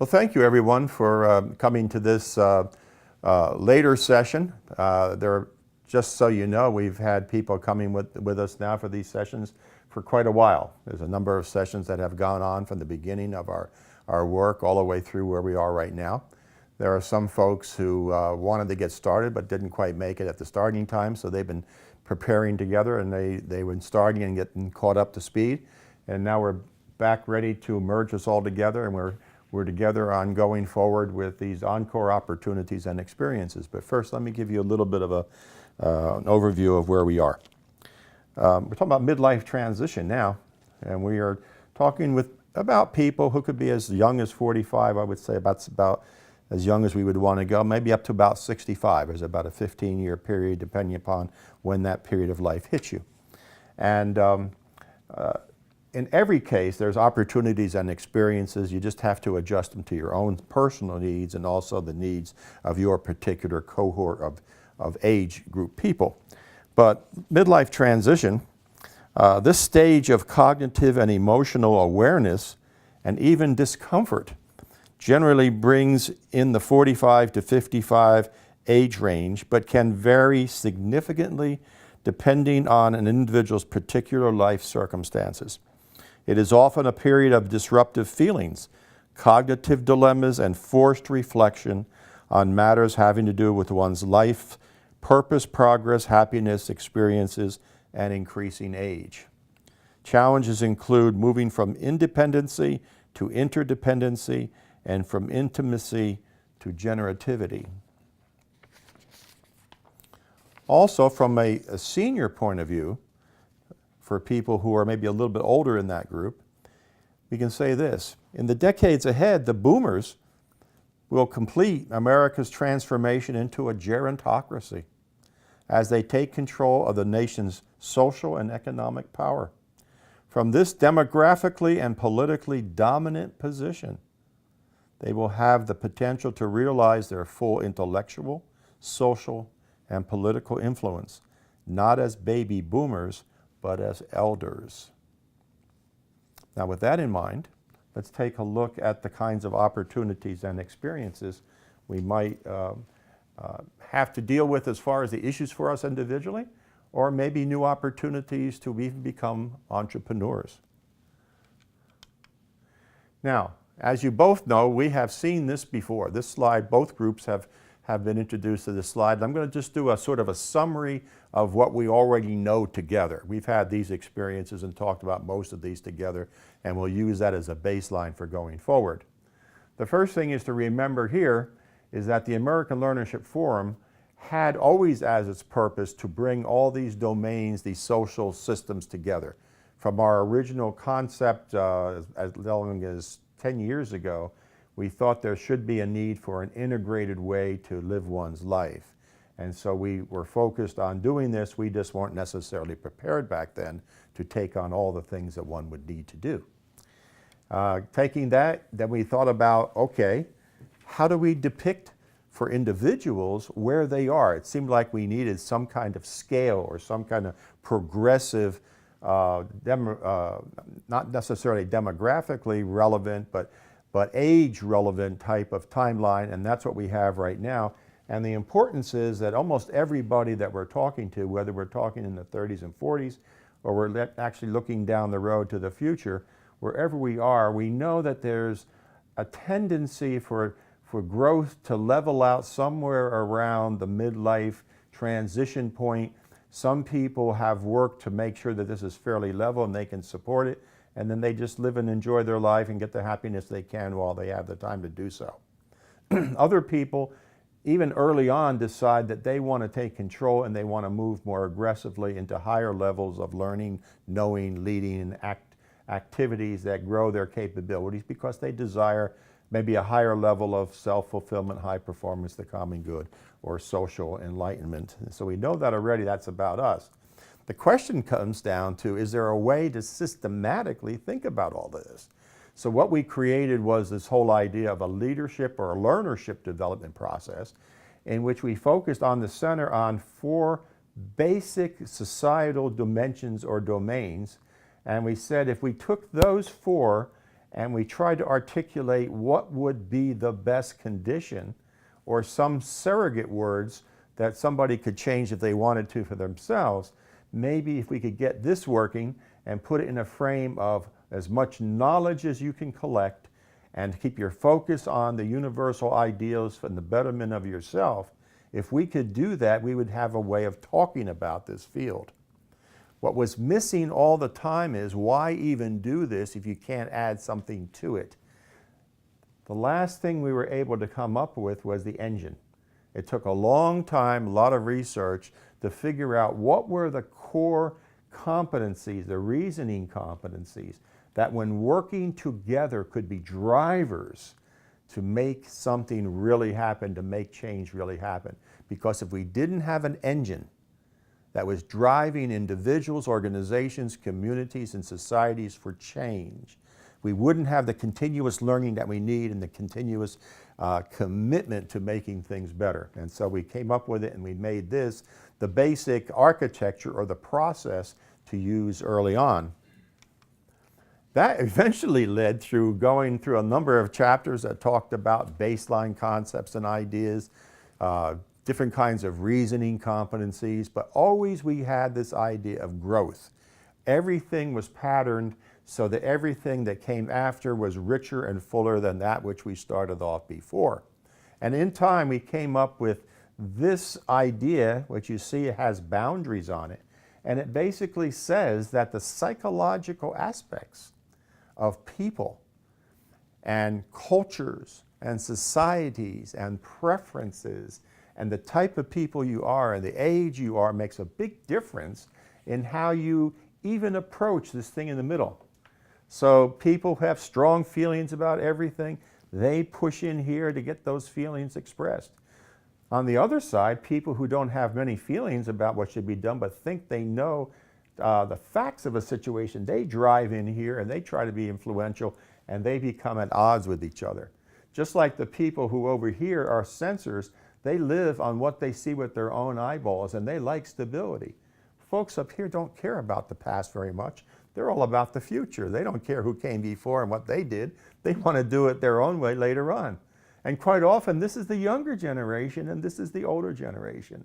Well, thank you everyone for coming to this later session. Just so you know, we've had people coming with us now for these sessions for quite a while. There's a number of sessions that have gone on from the beginning of our work all the way through where we are right now. There are some folks who wanted to get started but didn't quite make it at the starting time, so they've been preparing together and they were starting and getting caught up to speed. And now we're back ready to merge us all together, and we're together on going forward with these encore opportunities and experiences. But first, let me give you a little bit of an overview of where we are. We're talking about midlife transition now, and we are talking about people who could be as young as 45, I would say about as young as we would want to go, maybe up to about 65. There's about a 15-year period depending upon when that period of life hits you. And in every case, there's opportunities and experiences. You just have to adjust them to your own personal needs and also the needs of your particular cohort of age group people. But midlife transition, this stage of cognitive and emotional awareness and even discomfort generally brings in the 45 to 55 age range, but can vary significantly depending on an individual's particular life circumstances. It is often a period of disruptive feelings, cognitive dilemmas, and forced reflection on matters having to do with one's life, purpose, progress, happiness, experiences, and increasing age. Challenges include moving from independency to interdependency and from intimacy to generativity. Also, from a senior point of view, for people who are maybe a little bit older in that group, we can say this: in the decades ahead, the boomers will complete America's transformation into a gerontocracy as they take control of the nation's social and economic power. From this demographically and politically dominant position, they will have the potential to realize their full intellectual, social, and political influence, not as baby boomers, but as elders. Now, with that in mind, let's take a look at the kinds of opportunities and experiences we might have to deal with as far as the issues for us individually, or maybe new opportunities to even become entrepreneurs. Now, as you both know, we have seen this before. This slide, both groups have been introduced to this slide. I'm going to just do a sort of a summary of what we already know together. We've had these experiences and talked about most of these together, and we'll use that as a baseline for going forward. The first thing is to remember here is that the American Learnership Forum had always as its purpose to bring all these domains, these social systems together. From our original concept as long as 10 years ago, we thought there should be a need for an integrated way to live one's life. And so we were focused on doing this. We just weren't necessarily prepared back then to take on all the things that one would need to do. Taking that, then we thought about, okay, how do we depict for individuals where they are? It seemed like we needed some kind of scale or some kind of progressive, not necessarily demographically relevant, but age-relevant type of timeline, and that's what we have right now. And the importance is that almost everybody that we're talking to, whether we're talking in the 30s and 40s, or we're actually looking down the road to the future, wherever we are, we know that there's a tendency for growth to level out somewhere around the midlife transition point. Some people have worked to make sure that this is fairly level and they can support it, and then they just live and enjoy their life and get the happiness they can while they have the time to do so. Other people, even early on, decide that they want to take control and they want to move more aggressively into higher levels of learning, knowing, leading, and activities that grow their capabilities because they desire maybe a higher level of self-fulfillment, high performance, the common good, or social enlightenment. So we know that already, that's about us. The question comes down to, is there a way to systematically think about all this? So what we created was this whole idea of a leadership or a learnership development process in which we focused on the center on 4 basic societal dimensions or domains. And we said if we took those 4 and we tried to articulate what would be the best condition or some surrogate words that somebody could change if they wanted to for themselves. Maybe if we could get this working and put it in a frame of as much knowledge as you can collect and keep your focus on the universal ideals and the betterment of yourself, if we could do that, we would have a way of talking about this field. What was missing all the time is, why even do this if you can't add something to it? The last thing we were able to come up with was the engine. It took a long time, a lot of research, to figure out what were the core competencies, the reasoning competencies, that when working together could be drivers to make something really happen, to make change really happen. Because if we didn't have an engine that was driving individuals, organizations, communities, and societies for change, we wouldn't have the continuous learning that we need and the continuous commitment to making things better. And so we came up with it, and we made this the basic architecture or the process to use early on. That eventually led through going through a number of chapters that talked about baseline concepts and ideas, different kinds of reasoning competencies, but always we had this idea of growth. Everything was patterned so that everything that came after was richer and fuller than that which we started off before. And in time we came up with this idea, which you see has boundaries on it, and it basically says that the psychological aspects of people and cultures and societies and preferences and the type of people you are and the age you are makes a big difference in how you even approach this thing in the middle. So people have strong feelings about everything. They push in here to get those feelings expressed. On the other side, people who don't have many feelings about what should be done but think they know the facts of a situation, they drive in here and they try to be influential, and they become at odds with each other. Just like the people who over here are censors, they live on what they see with their own eyeballs, and they like stability. Folks up here don't care about the past very much. They're all about the future. They don't care who came before and what they did. They want to do it their own way later on. And quite often, this is the younger generation and this is the older generation.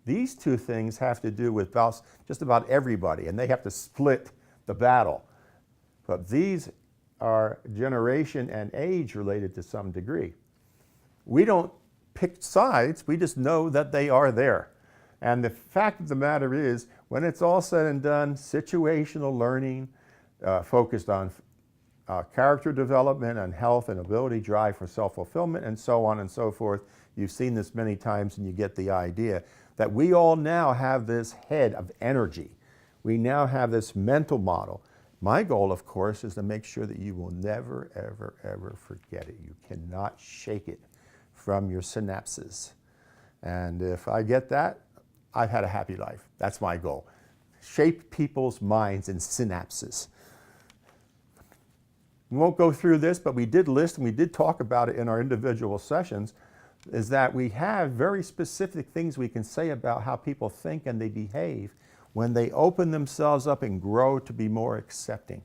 These two things have to do with just about everybody, and they have to split the battle. But these are generation and age related to some degree. We don't pick sides, we just know that they are there. And the fact of the matter is, when it's all said and done, situational learning focused on character development and health and ability, drive for self-fulfillment, and so on and so forth. You've seen this many times and you get the idea that we all now have this head of energy. We now have this mental model. My goal, of course, is to make sure that you will never, ever, ever forget it. You cannot shake it from your synapses. And if I get that, I've had a happy life. That's my goal. Shape people's minds and synapses. We won't go through this, but we did list, and we did talk about it in our individual sessions, is that we have very specific things we can say about how people think and they behave when they open themselves up and grow to be more accepting.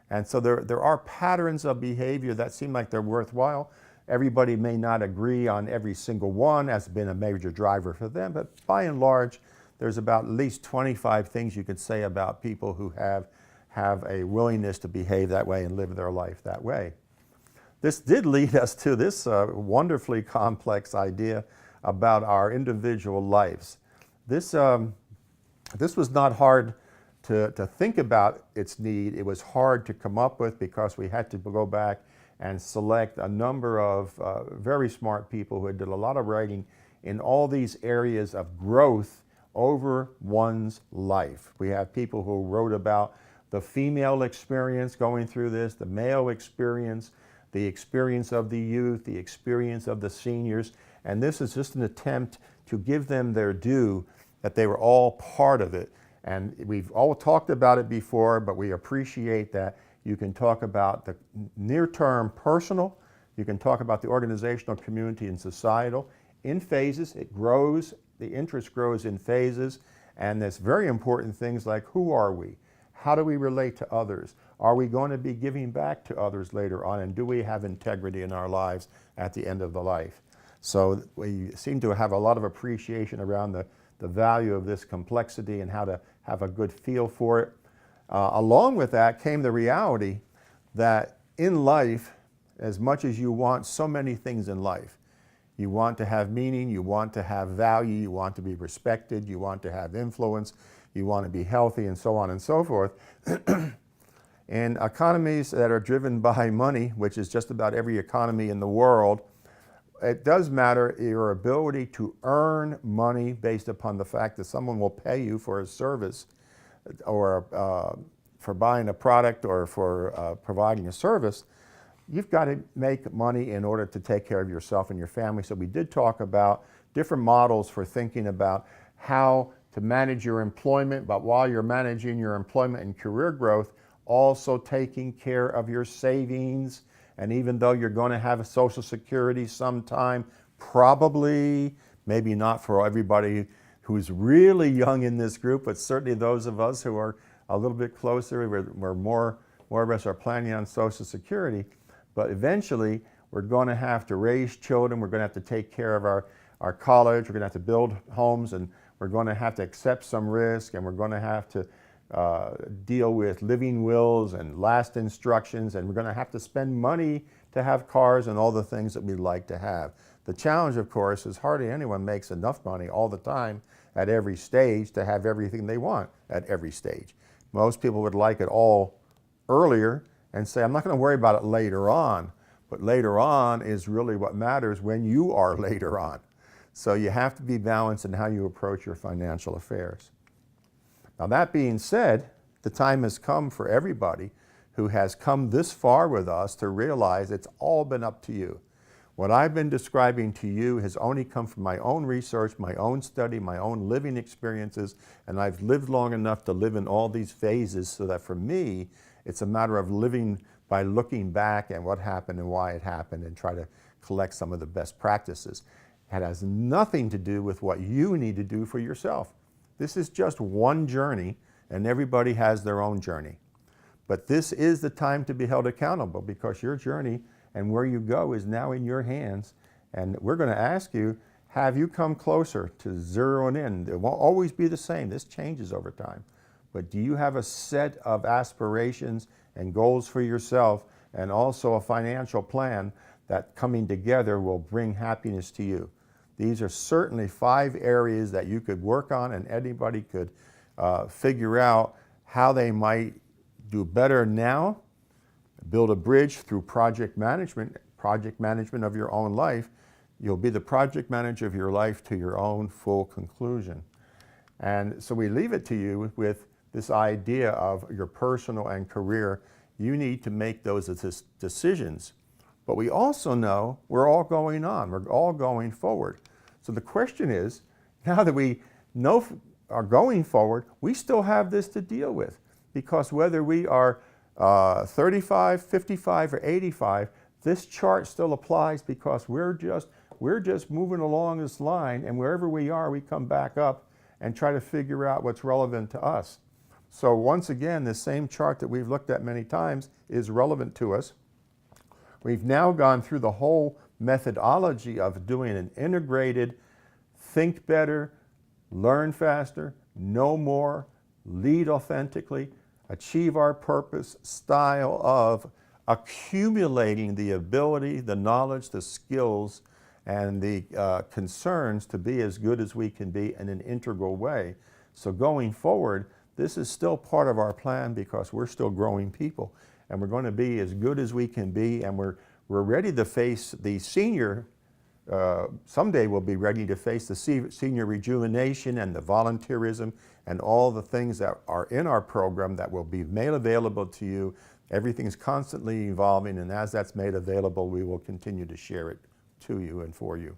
And so there are patterns of behavior that seem like they're worthwhile. Everybody may not agree on every single one as been a major driver for them, but by and large, there's about at least 25 things you could say about people who have a willingness to behave that way and live their life that way. This did lead us to this wonderfully complex idea about our individual lives. This was not hard to think about its need. It was hard to come up with because we had to go back and select a number of very smart people who did a lot of writing in all these areas of growth over one's life. We have people who wrote about the female experience going through this, the male experience, the experience of the youth, the experience of the seniors, and this is just an attempt to give them their due, that they were all part of it. And we've all talked about it before, but we appreciate that you can talk about the near-term personal, you can talk about the organizational, community, and societal in phases. It grows, the interest grows in phases, and there's very important things like, who are we? How do we relate to others? Are we going to be giving back to others later on? And do we have integrity in our lives at the end of the life? So we seem to have a lot of appreciation around the value of this complexity and how to have a good feel for it. Along with that came the reality that in life, as much as you want so many things in life, you want to have meaning, you want to have value, you want to be respected, you want to have influence, you want to be healthy, and so on and so forth. In economies that are driven by money, which is just about every economy in the world, it does matter your ability to earn money based upon the fact that someone will pay you for a service or for buying a product or for providing a service. You've got to make money in order to take care of yourself and your family. So we did talk about different models for thinking about how to manage your employment, but while you're managing your employment and career growth, also taking care of your savings. And even though you're going to have a Social Security sometime, probably, maybe not for everybody who's really young in this group, but certainly those of us who are a little bit closer, we're more of us are planning on Social Security. But eventually, we're going to have to raise children, we're going to have to take care of our college, we're going to have to build homes, and we're going to have to accept some risk, and we're going to have to deal with living wills and last instructions, and we're going to have to spend money to have cars and all the things that we'd like to have. The challenge, of course, is hardly anyone makes enough money all the time at every stage to have everything they want at every stage. Most people would like it all earlier and say, I'm not going to worry about it later on. But later on is really what matters when you are later on. So you have to be balanced in how you approach your financial affairs. Now that being said, the time has come for everybody who has come this far with us to realize it's all been up to you. What I've been describing to you has only come from my own research, my own study, my own living experiences, and I've lived long enough to live in all these phases so that for me, it's a matter of living by looking back at what happened and why it happened and try to collect some of the best practices. It has nothing to do with what you need to do for yourself. This is just one journey, and everybody has their own journey. But this is the time to be held accountable because your journey and where you go is now in your hands. And we're going to ask you, have you come closer to zeroing in? It won't always be the same. This changes over time. But do you have a set of aspirations and goals for yourself and also a financial plan that coming together will bring happiness to you? These are certainly 5 areas that you could work on, and anybody could figure out how they might do better now, build a bridge through project management of your own life. You'll be the project manager of your life to your own full conclusion. And so we leave it to you with this idea of your personal and career. You need to make those decisions. But we also know we're all going on. We're all going forward. So the question is, now that we know are going forward, we still have this to deal with. Because whether we are 35, 55, or 85, this chart still applies because we're just moving along this line, and wherever we are, we come back up and try to figure out what's relevant to us. So once again, the same chart that we've looked at many times is relevant to us. We've now gone through the whole methodology of doing an integrated think better, learn faster, know more, lead authentically, achieve our purpose style of accumulating the ability, the knowledge, the skills, and the concerns to be as good as we can be in an integral way. So going forward, this is still part of our plan because we're still growing people, and we're going to be as good as we can be, and we're ready to face the senior, someday we'll be ready to face the senior rejuvenation and the volunteerism and all the things that are in our program that will be made available to you. Everything's constantly evolving, and as that's made available, we will continue to share it to you and for you.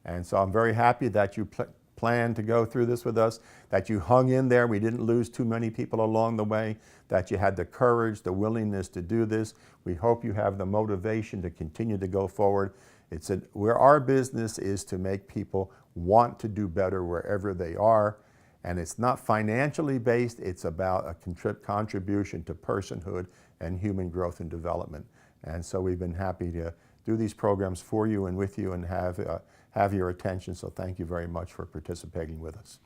And so I'm very happy that you planned to go through this with us, that you hung in there. We didn't lose too many people along the way, that you had the courage, the willingness to do this. We hope you have the motivation to continue to go forward. Where our business is to make people want to do better wherever they are. And it's not financially based, it's about a contribution to personhood and human growth and development. And so we've been happy to do these programs for you and with you and have your attention. So thank you very much for participating with us.